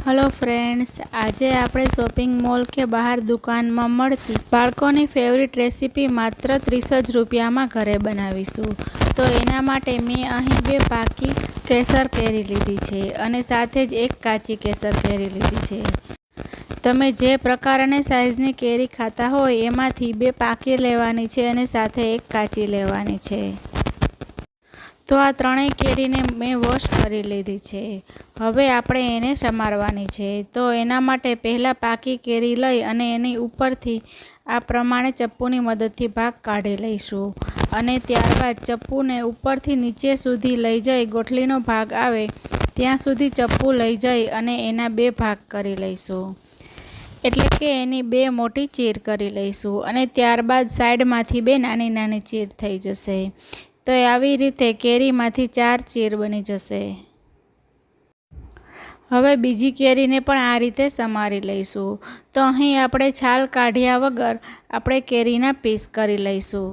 Hello friends, आज આપણે shopping mall કે બહાર દુકાનમાં મળતી બાળકોની ફેવરિટ રેસીપી માત્ર 30 રૂપિયામાં ઘરે બનાવીશું। તો એના માટે મેં અહીં 2 પાકી કેસર કેરી લીધી છે અને સાથે જ એક કાચી કેસર કેરી લીધી છે। તમે જે પ્રકાર અને સાઈઝની કેરી ખાતા હોય એમાંથી 2 પાકી લેવાની છે અને સાથે એક કાચી લેવાની છે। તો આ ત્રણેય કેરીને મેં વોશ કરી લીધી છે। હવે આપણે એને સમારવાની છે। તો એના માટે પહેલાં પાકી કેરી લઈ અને એની ઉપરથી આ પ્રમાણે ચપ્પુની મદદથી ભાગ કાઢી લઈશું અને ત્યારબાદ ચપ્પુને ઉપરથી નીચે સુધી લઈ જઈ ગોઠલીનો ભાગ આવે ત્યાં સુધી ચપ્પુ લઈ જઈ અને એના 2 ભાગ કરી લઈશું, એટલે કે એની 2 મોટી ચીર કરી લઈશું અને ત્યારબાદ સાઈડમાંથી 2 નાની નાની ચીર થઈ જશે। તો આવી રીતે કેરીમાંથી 4 ચીર બની જશે। હવે બીજી કેરીને પણ આ રીતે સમારી લઈશું। તો અહીં આપણે છાલ કાઢ્યા વગર આપણે કેરીના પીસ કરી લઈશું।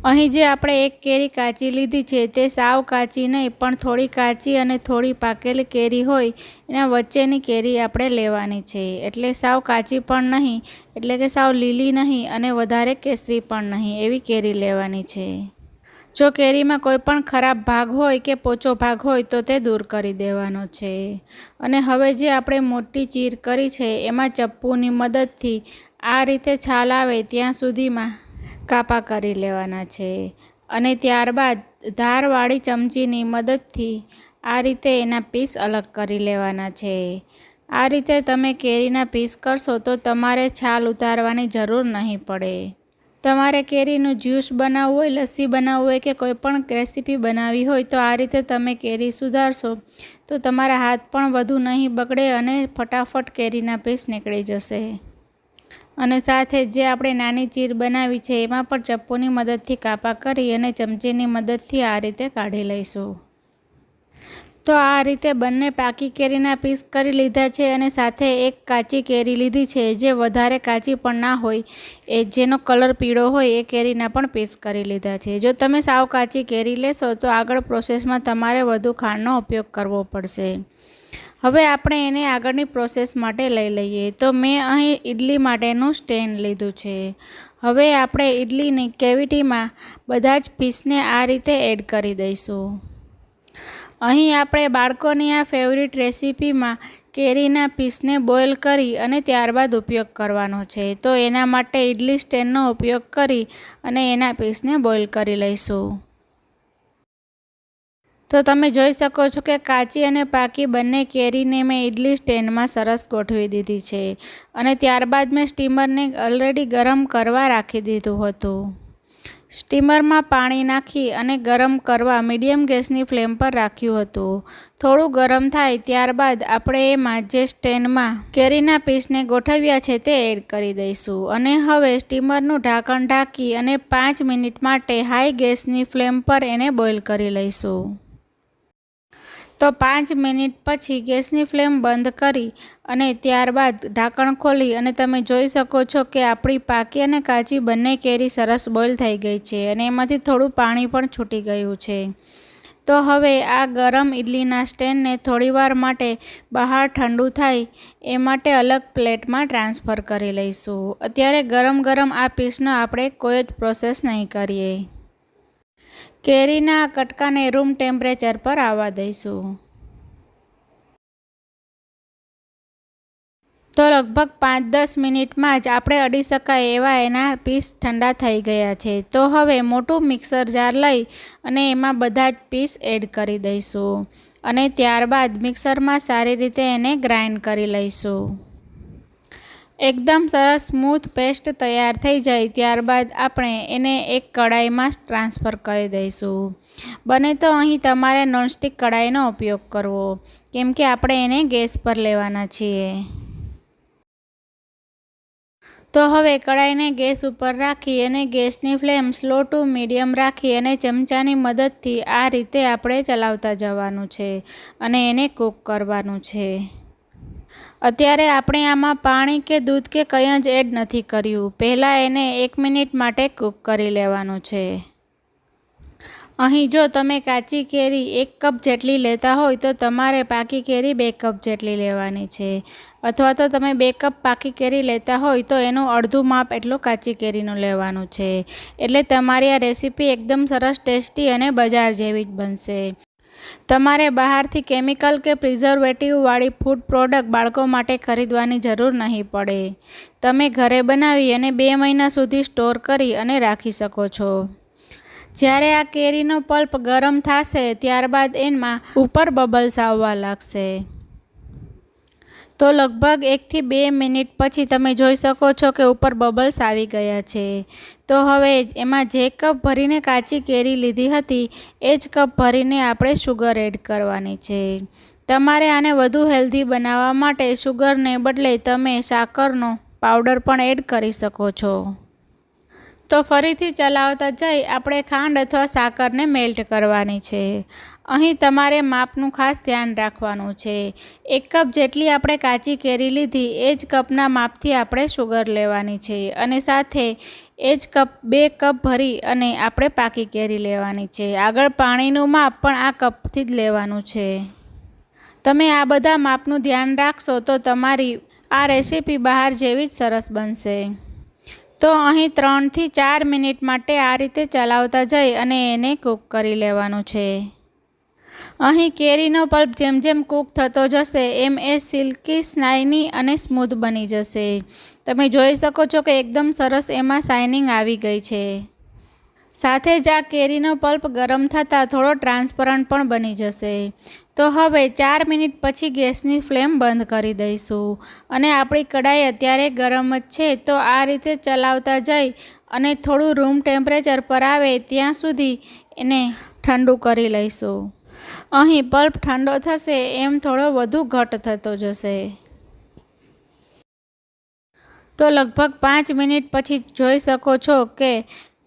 અહીં જે આપણે એક કેરી કાચી લીધી છે તે સાવ કાચી નહીં પણ થોડી કાચી અને થોડી પાકેલી કેરી હોય એના વચ્ચેની કેરી આપણે લેવાની છે। એટલે સાવ કાચી પણ નહીં, એટલે કે સાવ લીલી નહીં અને વધારે કેસરી પણ નહીં, એવી કેરી લેવાની છે। જો કેરીમાં કોઈ પણ ખરાબ ભાગ હોય કે પોચો ભાગ હોય તો તે દૂર કરી દેવાનો છે। અને હવે જે આપણે મોટી ચીર કરી છે એમાં ચપ્પુની મદદથી આ રીતે છાલ આવે ત્યાં સુધીમાં કાપા કરી લેવાના છે અને ત્યારબાદ ધારવાળી ચમચીની મદદથી આ રીતે એના પીસ અલગ કરી લેવાના છે। આ રીતે તમે કેરીના પીસ કરશો તો તમારે છાલ ઉતારવાની જરૂર નહીં પડે। તમારે કેરીનું જ્યુસ બનાવવું હોય, લસ્સી બનાવવું હોય કે કોઈ પણ રેસીપી બનાવવી હોય તો આ રીતે તમે કેરી સુધારશો તો તમારા હાથ પણ વધુ નહીં બગડે અને ફટાફટ કેરીના પીસ નીકળી જશે। અને સાથે જે આપણે નાની ચીર બનાવી છે એમાં પણ ચપ્પુની મદદથી કાપા કરી અને ચમચીની મદદથી આ રીતે કાઢી લઈશું। તો આ રીતે બંને પાકી કેરીના પીસ કરી લીધા છે અને સાથે એક કાચી કેરી લીધી છે જે વધારે કાચી પણ ના હોય, એ જેનો કલર પીળો હોય એ કેરીના પણ પીસ કરી લીધા છે। જો તમે સાવ કાચી કેરી લેશો તો આગળ પ્રોસેસમાં તમારે વધુ ખાંડનો ઉપયોગ કરવો પડશે। હવે આપણે એને આગળની પ્રોસેસ માટે લઈ લઈએ। તો મેં અહીં ઇડલી માટેનું સ્ટેન્ડ લીધું છે। હવે આપણે ઇડલીની કેવિટીમાં બધા જ પીસને આ રીતે એડ કરી દઈશું। અહીં આપણે બાળકોની આ ફેવરિટ રેસીપીમાં કેરીના પીસને બોઇલ કરી અને ત્યારબાદ ઉપયોગ કરવાનો છે। તો એના માટે ઇડલી સ્ટેન્ડનો ઉપયોગ કરી અને એના પીસને બોઇલ કરી લઈશું। તો તમે જોઈ શકો છો કે કાચી અને પાકી બંને કેરીને મેં ઇડલી સ્ટેન્ડમાં સરસ ગોઠવી દીધી છે અને ત્યારબાદ મેં સ્ટીમરને ઓલરેડી ગરમ કરવા રાખી દીધું હતું। સ્ટીમરમાં પાણી નાખી અને ગરમ કરવા મીડિયમ ગેસની ફ્લેમ પર રાખ્યું હતું। થોડું ગરમ થાય ત્યારબાદ આપણે એમાં જે સ્ટેન્ડમાં કેરીના પીસને ગોઠવ્યા છે તે એડ કરી દઈશું અને હવે સ્ટીમરનું ઢાંકણ ઢાંકી અને 5 મિનિટ માટે હાઈ ગેસની ફ્લેમ પર એને બોઇલ કરી લઈશું। તો 5 મિનિટ પછી ગેસની ફ્લેમ બંધ કરી અને ત્યારબાદ ઢાંકણ ખોલી અને તમે જોઈ શકો છો કે આપણી પાકી અને કાચી બંને કેરી સરસ બોઇલ થઈ ગઈ છે અને એમાંથી થોડું પાણી પણ છૂટી ગયું છે। તો હવે આ ગરમ ઇડલીના સ્ટેન્ડને થોડીવાર માટે બહાર ઠંડુ થાય એ માટે અલગ પ્લેટમાં ટ્રાન્સફર કરી લઈશું। અત્યારે ગરમ ગરમ આ પીસનો આપણે કોઈ જ પ્રોસેસ નહીં કરીએ। કેરીના કટકાને રૂમ ટેમ્પરેચર પર આવવા દઈશું। તો લગભગ 5-10 મિનિટમાં જ આપણે અડી શકાય એવા એના પીસ ઠંડા થઈ ગયા છે। તો હવે મોટું મિક્સર જાર લઈ અને એમાં બધા જ પીસ એડ કરી દઈશું અને ત્યારબાદ મિક્સરમાં સારી રીતે એને ગ્રાઇન્ડ કરી લઈશું। એકદમ સરસ સ્મૂથ પેસ્ટ તૈયાર થઈ જાય ત્યારબાદ આપણે એને એક કડાઈમાં ટ્રાન્સફર કરી દઈશું। બને તો અહીં તમારે નોનસ્ટિક કડાઈનો ઉપયોગ કરવો, કેમ કે આપણે એને ગેસ પર લેવાના છીએ। તો હવે કડાઈને ગેસ ઉપર રાખી અને ગેસની ફ્લેમ સ્લો ટુ મીડિયમ રાખી અને ચમચાની મદદથી આ રીતે આપણે ચલાવતા જવાનું છે અને એને કૂક કરવાનું છે। અત્યારે આપણે આમાં પાણી કે દૂધ કે કંઈ જ એડ નથી કર્યું, પહેલાં એને 1 મિનિટ માટે કૂક કરી લેવાનું છે। અહીં જો તમે કાચી કેરી 1 કપ જેટલી લેતા હોય તો તમારે પાકી કેરી 2 કપ જેટલી લેવાની છે, અથવા તો તમે 2 કપ પાકી કેરી લેતા હોય તો એનું અડધું માપ એટલું કાચી કેરીનું લેવાનું છે. એટલે તમારી આ રેસીપી એકદમ સરસ ટેસ્ટી અને બજાર જેવી જ બનશે. તમારે બહારથી કેમિકલ કે પ્રિઝર્વેટિવ વાળી ફૂડ પ્રોડક્ટ બાળકો માટે ખરીદવાની જરૂર નહીં પડે. તમે ઘરે બનાવી અને 2 મહિના સુધી સ્ટોર કરી અને રાખી શકો છો. જ્યારે આ કેરીનો પલ્પ ગરમ થશે ત્યારબાદ એમાં ઉપર બબલ્સ આવવા લાગશે. તો લગભગ 1 થી 2 મિનિટ પછી તમે જોઈ શકો છો કે ઉપર બબલ્સ આવી ગયા છે. તો હવે એમાં જે કપ ભરીને કાચી કેરી લીધી હતી એ જ કપ ભરીને આપણે શુગર એડ કરવાની છે. તમારે આને વધુ હેલ્ધી બનાવવા માટે શુગરને બદલે તમે સાકરનો પાવડર પણ એડ કરી શકો છો. તો ફરીથી ચલાવતા જઈ આપણે ખાંડ અથવા સાકરને મેલ્ટ કરવાની છે. અહીં તમારે માપનું ખાસ ધ્યાન રાખવાનું છે. 1 કપ જેટલી આપણે કાચી કેરી લીધી એ જ કપના માપથી આપણે શુગર લેવાની છે અને સાથે એ જ કપ 2 કપ ભરી અને આપણે પાકી કેરી લેવાની છે. આગળ પાણીનું માપ પણ આ કપથી જ લેવાનું છે. તમે આ બધા માપનું ધ્યાન રાખશો તો તમારી આ રેસીપી બહાર જેવી જ સરસ બનશે. તો અહીં 3 થી 4 મિનિટ માટે આ રીતે ચલાવતા જઈ અને એને કૂક કરી લેવાનું છે. અહીં કેરીનો પલ્પ જેમ જેમ કૂક થતો જશે એમ એ સિલ્કી, શાઇની અને સ્મૂથ બની જશે. તમે જોઈ શકો છો કે એકદમ સરસ એમાં શાઇનિંગ આવી ગઈ છે. સાથે જ આ કેરીનો પલ્પ ગરમ થતાં થોડો ટ્રાન્સપરન્ટ પણ બની જશે. તો હવે 4 મિનિટ પછી ગેસની ફ્લેમ બંધ કરી દઈશું અને આપણી કઢાઈ અત્યારે ગરમ જ છે. તો આ રીતે ચલાવતા જઈ અને થોડું રૂમ ટેમ્પરેચર પર આવે ત્યાં સુધી એને ઠંડુ કરી લઈશું. અહીં પલ્પ ઠંડો થશે એમ થોડો વધુ ઘટ્ટ થતો જશે. તો લગભગ 5 મિનિટ પછી જોઈ શકો છો કે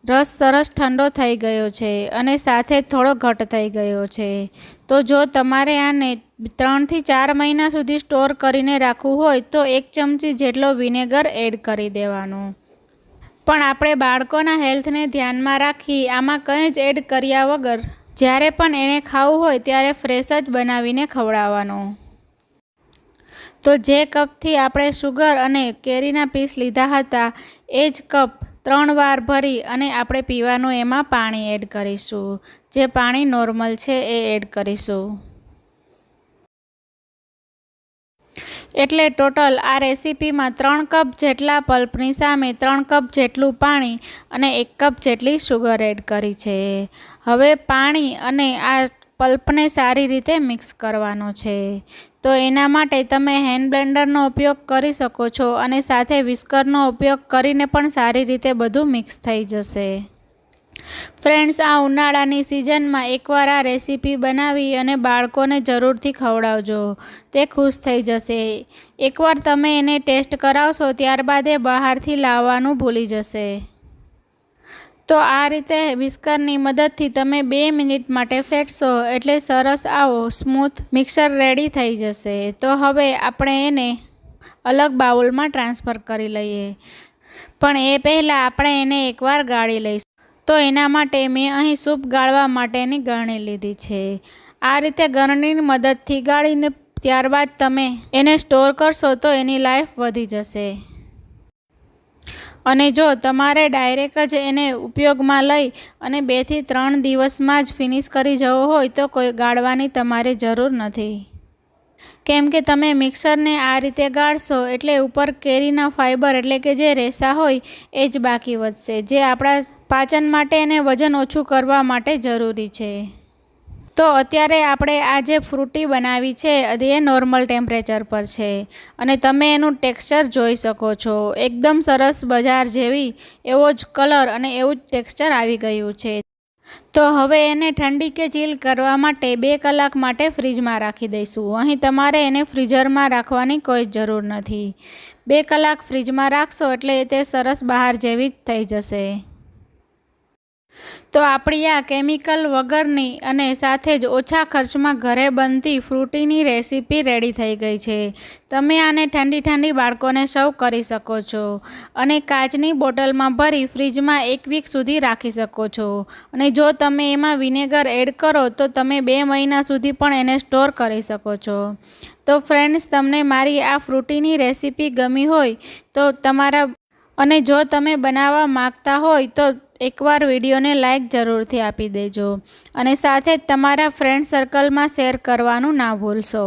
રસ સરસ ઠંડો થઈ ગયો છે અને સાથે થોડો ઘટ્ટ થઈ ગયો છે. તો જો તમારે આને 3 થી 4 મહિના સુધી સ્ટોર કરીને રાખવું હોય તો 1 ચમચી જેટલો વિનેગર એડ કરી દેવાનું. પણ આપણે બાળકોના હેલ્થને ધ્યાનમાં રાખી આમાં કંઈ જ એડ કર્યા વગર જ્યારે પણ એને ખાવું હોય ત્યારે ફ્રેશ જ બનાવીને ખવડાવવાનું. તો જે કપથી આપણે શુગર અને કેરીના પીસ લીધા હતા એ જ કપ 3 વાર ભરી અને આપણે પીવાનું એમાં પાણી એડ કરીશું. જે પાણી નોર્મલ છે એ એડ કરીશું. એટલે ટોટલ આ રેસીપીમાં 3 કપ જેટલા પલ્પની સામે 3 કપ જેટલું પાણી અને 1 કપ જેટલી શુગર એડ કરી છે. હવે પાણી અને આ પલ્પને સારી રીતે મિક્સ કરવાનો છે. તો એના માટે તમે હેન્ડ બ્લેન્ડરનો ઉપયોગ કરી શકો છો અને સાથે વિસ્કરનો ઉપયોગ કરીને પણ સારી રીતે બધું મિક્સ થઈ જશે. ફ્રેન્ડ્સ, આ ઉનાળાની સિઝનમાં એકવાર આ રેસીપી બનાવી અને બાળકોને જરૂરથી ખવડાવજો. તે ખુશ થઈ જશે. એકવાર તમે એને ટેસ્ટ કરાવશો ત્યારબાદ એ બહારથી લાવવાનું ભૂલી જશે. તો આ રીતે વિસ્કરની મદદથી તમે 2 મિનિટ માટે ફેટશો એટલે સરસ આવો સ્મૂથ મિક્સર રેડી થઈ જશે. તો હવે આપણે એને અલગ બાઉલમાં ટ્રાન્સફર કરી લઈએ. પણ એ પહેલાં આપણે એને એકવાર ગાળી લઈશું. તો એના માટે મેં અહીં સૂપ ગાળવા માટેની ગળણી લીધી છે. આ રીતે ગળણીની મદદથી ગાળીને ત્યારબાદ તમે એને સ્ટોર કરશો તો એની લાઈફ વધી જશે. અને જો તમારે ડાયરેક્ટ જ એને ઉપયોગમાં લઈ અને 2 થી 3 દિવસમાં જ ફિનિશ કરી જવો હોય તો કોઈ ગાળવાની તમારે જરૂર નથી. કેમ કે તમે મિક્સરને આ રીતે ગાળશો એટલે ઉપર કેરીના ફાઈબર એટલે કે જે રેસા હોય એ જ બાકી વધશે, જે આપણા પાચન માટે અને વજન ઓછું કરવા માટે જરૂરી છે. તો અત્યારે આપણે આ જે ફ્રૂટી બનાવી છે એ નોર્મલ ટેમ્પરેચર પર છે અને તમે એનું ટેક્સચર જોઈ શકો છો. એકદમ સરસ બજાર જેવી એવો જ કલર અને એવું જ ટેક્સચર આવી ગયું છે. તો હવે એને ઠંડી કે ચીલ કરવા માટે 2 કલાક માટે ફ્રીજમાં રાખી દઈશું. અહીં તમારે એને ફ્રીઝરમાં રાખવાની કોઈ જરૂર નથી. 2 કલાક ફ્રીજમાં રાખશો એટલે તે સરસ બહાર જેવી જ થઈ જશે. તો આપણી આ કેમિકલ વગરની અને સાથે જ ઓછા ખર્ચમાં ઘરે બનતી ફ્રૂટીની રેસીપી રેડી થઈ ગઈ છે. તમે આને ઠંડી બાળકોને સર્વ કરી શકો છો અને કાચની બોટલમાં ભરી ફ્રીજમાં 1 વીક સુધી રાખી શકો છો. અને જો તમે એમાં વિનેગર એડ કરો તો તમે 2 મહિના સુધી પણ એને સ્ટોર કરી શકો છો. તો ફ્રેન્ડ્સ, તમને મારી આ ફ્રૂટીની રેસીપી ગમી હોય તો અને જો તમે બનાવવા માંગતા હોય તો એકવાર વિડીયોને લાઈક જરૂરથી આપી દેજો અને સાથે જ તમારા ફ્રેન્ડ સર્કલમાં શેર કરવાનું ના ભૂલશો.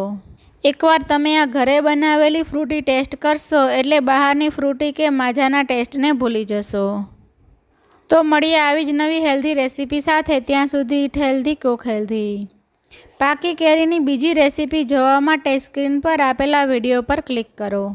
એકવાર તમે આ ઘરે બનાવેલી ફ્રૂટી ટેસ્ટ કરશો એટલે બહારની ફ્રૂટી કે માઝાના ટેસ્ટને ભૂલી જશો. તો મળીએ આવી જ નવી હેલ્ધી રેસીપી સાથે. ત્યાં સુધી ઇટ હેલ્ધી, કુક હેલ્ધી. પાકી કેરીની બીજી રેસીપી જોવા માટે સ્ક્રીન પર આપેલા વિડીયો પર ક્લિક કરો.